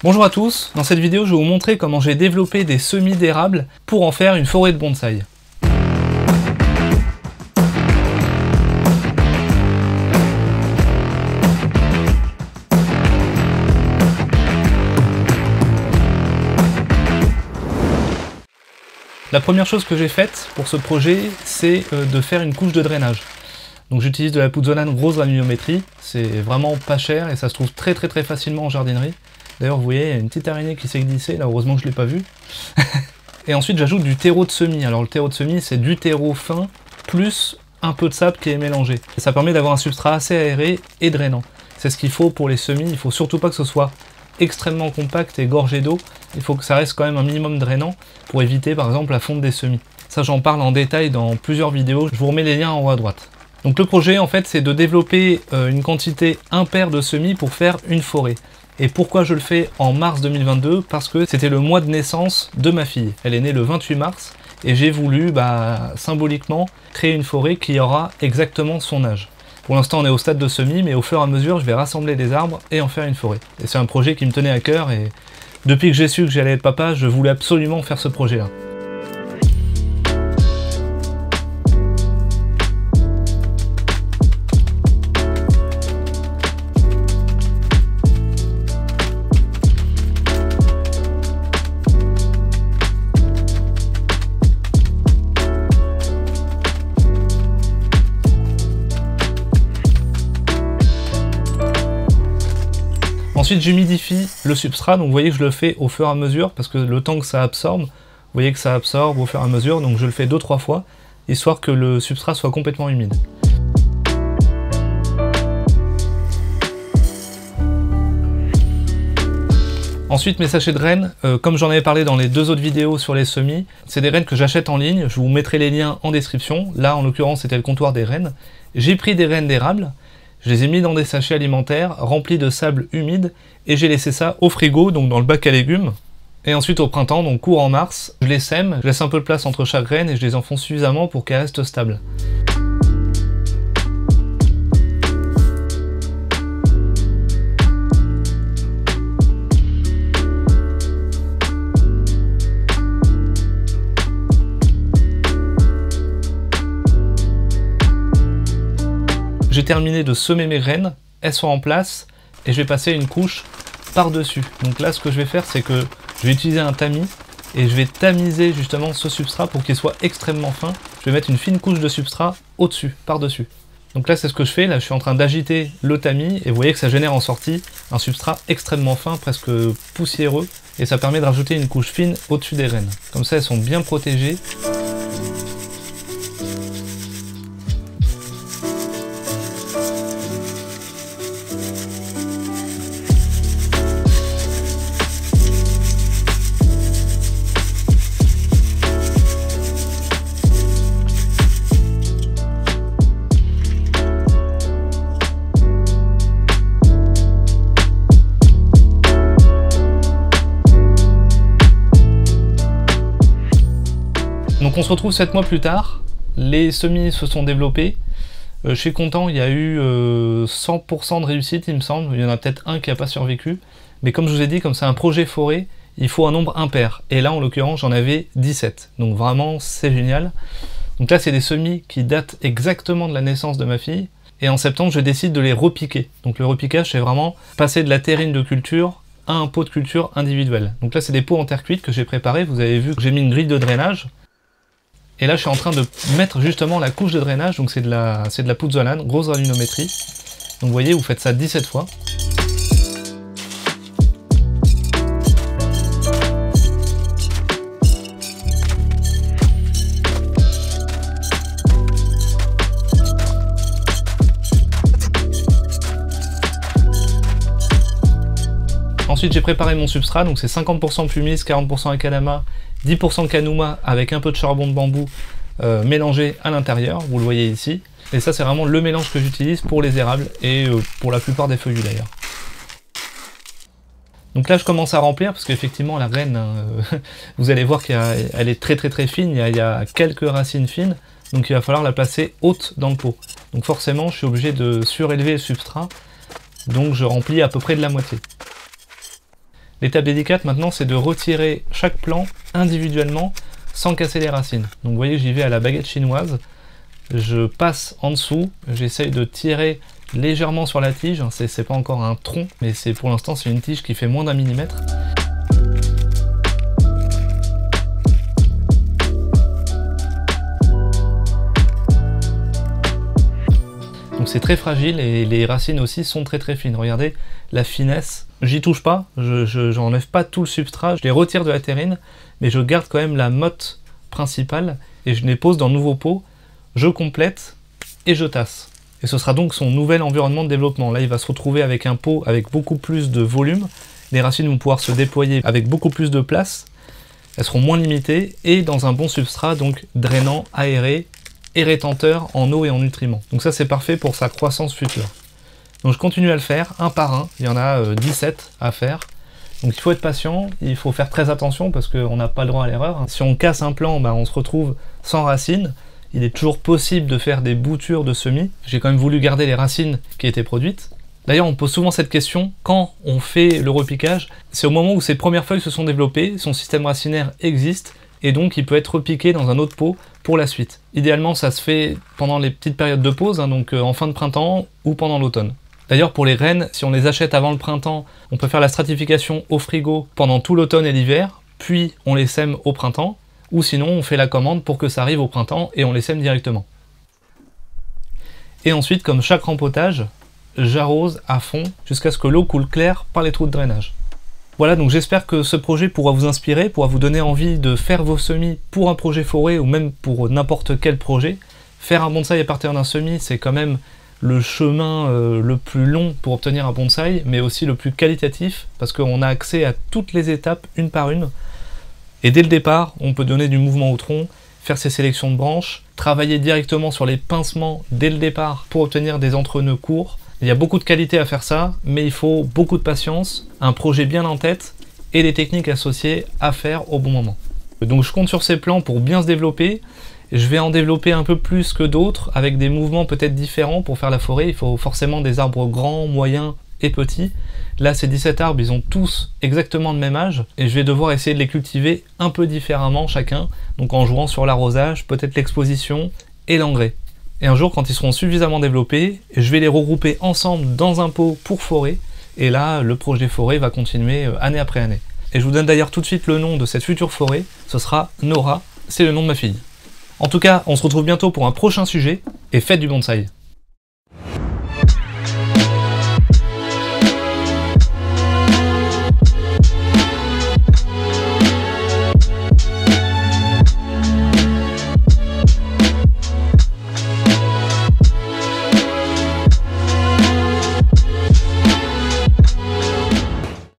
Bonjour à tous, dans cette vidéo je vais vous montrer comment j'ai développé des semis d'érable pour en faire une forêt de bonsaï. La première chose que j'ai faite pour ce projet, c'est de faire une couche de drainage. Donc j'utilise de la pouzzolane grosse granulométrie, c'est vraiment pas cher et ça se trouve très facilement en jardinerie. D'ailleurs vous voyez, il y a une petite araignée qui s'est glissée, là heureusement que je ne l'ai pas vue. Et ensuite j'ajoute du terreau de semis. Alors le terreau de semis c'est du terreau fin plus un peu de sable qui est mélangé. Et ça permet d'avoir un substrat assez aéré et drainant. C'est ce qu'il faut pour les semis, il faut surtout pas que ce soit extrêmement compact et gorgé d'eau, il faut que ça reste quand même un minimum drainant pour éviter par exemple la fonte des semis. Ça j'en parle en détail dans plusieurs vidéos, je vous remets les liens en haut à droite. Donc le projet en fait c'est de développer une quantité impaire de semis pour faire une forêt. Et pourquoi je le fais en mars 2022? Parce que c'était le mois de naissance de ma fille. Elle est née le 28 mars et j'ai voulu symboliquement créer une forêt qui aura exactement son âge. Pour l'instant on est au stade de semis, mais au fur et à mesure je vais rassembler des arbres et en faire une forêt. Et c'est un projet qui me tenait à cœur et depuis que j'ai su que j'allais être papa, je voulais absolument faire ce projet-là. Ensuite j'humidifie le substrat, donc vous voyez que je le fais au fur et à mesure, parce que le temps que ça absorbe, vous voyez que ça absorbe au fur et à mesure, donc je le fais 2-3 fois, histoire que le substrat soit complètement humide. Ensuite mes sachets de rennes, comme j'en avais parlé dans les deux autres vidéos sur les semis, c'est des rennes que j'achète en ligne, je vous mettrai les liens en description. Là en l'occurrence c'était le comptoir des rennes. J'ai pris des rennes d'érable, je les ai mis dans des sachets alimentaires remplis de sable humide et j'ai laissé ça au frigo, donc dans le bac à légumes. Et ensuite au printemps, donc courant mars, je les sème, je laisse un peu de place entre chaque graine et je les enfonce suffisamment pour qu'elles restent stables. J'ai terminé de semer mes graines, elles sont en place et je vais passer une couche par-dessus. Donc là ce que je vais faire c'est que je vais utiliser un tamis et je vais tamiser justement ce substrat pour qu'il soit extrêmement fin. Je vais mettre une fine couche de substrat au-dessus, par-dessus. Donc là c'est ce que je fais, là je suis en train d'agiter le tamis et vous voyez que ça génère en sortie un substrat extrêmement fin, presque poussiéreux, et ça permet de rajouter une couche fine au-dessus des graines. Comme ça elles sont bien protégées. Donc on se retrouve 7 mois plus tard, les semis se sont développés, je suis content, il y a eu 100% de réussite il me semble, il y en a peut-être un qui n'a pas survécu, mais comme je vous ai dit, comme c'est un projet forêt, il faut un nombre impair, et là en l'occurrence j'en avais 17, donc vraiment c'est génial. Donc là c'est des semis qui datent exactement de la naissance de ma fille, et en septembre je décide de les repiquer. Donc le repiquage c'est vraiment passer de la terrine de culture à un pot de culture individuel. Donc là c'est des pots en terre cuite que j'ai préparés, vous avez vu que j'ai mis une grille de drainage. Et là je suis en train de mettre justement la couche de drainage, donc c'est de la pouzzolane, grosse granulométrie. Donc vous voyez, vous faites ça 17 fois. Ensuite j'ai préparé mon substrat, donc c'est 50% pumice, 40% akadama, 10% kanouma avec un peu de charbon de bambou mélangé à l'intérieur, vous le voyez ici. Et ça c'est vraiment le mélange que j'utilise pour les érables et pour la plupart des feuillus d'ailleurs. Donc là je commence à remplir parce qu'effectivement la graine, vous allez voir qu'elle est très fine, il y a quelques racines fines, donc il va falloir la placer haute dans le pot. Donc forcément je suis obligé de surélever le substrat, donc je remplis à peu près de la moitié. L'étape délicate maintenant, c'est de retirer chaque plant individuellement sans casser les racines. Donc vous voyez, j'y vais à la baguette chinoise, je passe en dessous, j'essaye de tirer légèrement sur la tige, c'est pas encore un tronc, mais pour l'instant c'est une tige qui fait moins d'1 millimètre. Donc c'est très fragile et les racines aussi sont très fines. Regardez la finesse. J'y touche pas, j'enlève pas tout le substrat, je les retire de la terrine, mais je garde quand même la motte principale et je les pose dans le nouveau pot, je complète et je tasse. Et ce sera donc son nouvel environnement de développement. Là, il va se retrouver avec un pot avec beaucoup plus de volume. Les racines vont pouvoir se déployer avec beaucoup plus de place. Elles seront moins limitées et dans un bon substrat, donc drainant, aéré et rétenteur en eau et en nutriments. Donc ça, c'est parfait pour sa croissance future. Donc je continue à le faire un par un. Il y en a 17 à faire. Donc il faut être patient, il faut faire très attention parce qu'on n'a pas le droit à l'erreur. Si on casse un plant, on se retrouve sans racines. Il est toujours possible de faire des boutures de semis. J'ai quand même voulu garder les racines qui étaient produites. D'ailleurs, on pose souvent cette question, quand on fait le repiquage, c'est au moment où ses premières feuilles se sont développées, son système racinaire existe, et donc il peut être repiqué dans un autre pot pour la suite. Idéalement, ça se fait pendant les petites périodes de pause, donc en fin de printemps ou pendant l'automne. D'ailleurs, pour les graines, si on les achète avant le printemps, on peut faire la stratification au frigo pendant tout l'automne et l'hiver, puis on les sème au printemps, ou sinon on fait la commande pour que ça arrive au printemps et on les sème directement. Et ensuite, comme chaque rempotage, j'arrose à fond jusqu'à ce que l'eau coule claire par les trous de drainage. Voilà, donc j'espère que ce projet pourra vous inspirer, pourra vous donner envie de faire vos semis pour un projet forêt ou même pour n'importe quel projet. Faire un bonsaï à partir d'un semis, c'est quand même le chemin le plus long pour obtenir un bonsaï, mais aussi le plus qualitatif, parce qu'on a accès à toutes les étapes une par une. Et dès le départ, on peut donner du mouvement au tronc, faire ses sélections de branches, travailler directement sur les pincements dès le départ pour obtenir des entrenœuds courts. Il y a beaucoup de qualité à faire ça, mais il faut beaucoup de patience, un projet bien en tête et des techniques associées à faire au bon moment. Donc je compte sur ces plans pour bien se développer. Je vais en développer un peu plus que d'autres, avec des mouvements peut-être différents pour faire la forêt. Il faut forcément des arbres grands, moyens et petits. Là, ces 17 arbres, ils ont tous exactement le même âge, et je vais devoir essayer de les cultiver un peu différemment chacun, donc en jouant sur l'arrosage, peut-être l'exposition et l'engrais. Et un jour, quand ils seront suffisamment développés, je vais les regrouper ensemble dans un pot pour forêt, et là, le projet forêt va continuer année après année. Et je vous donne d'ailleurs tout de suite le nom de cette future forêt, ce sera Nora, c'est le nom de ma fille. En tout cas, on se retrouve bientôt pour un prochain sujet, et faites du bonsaï!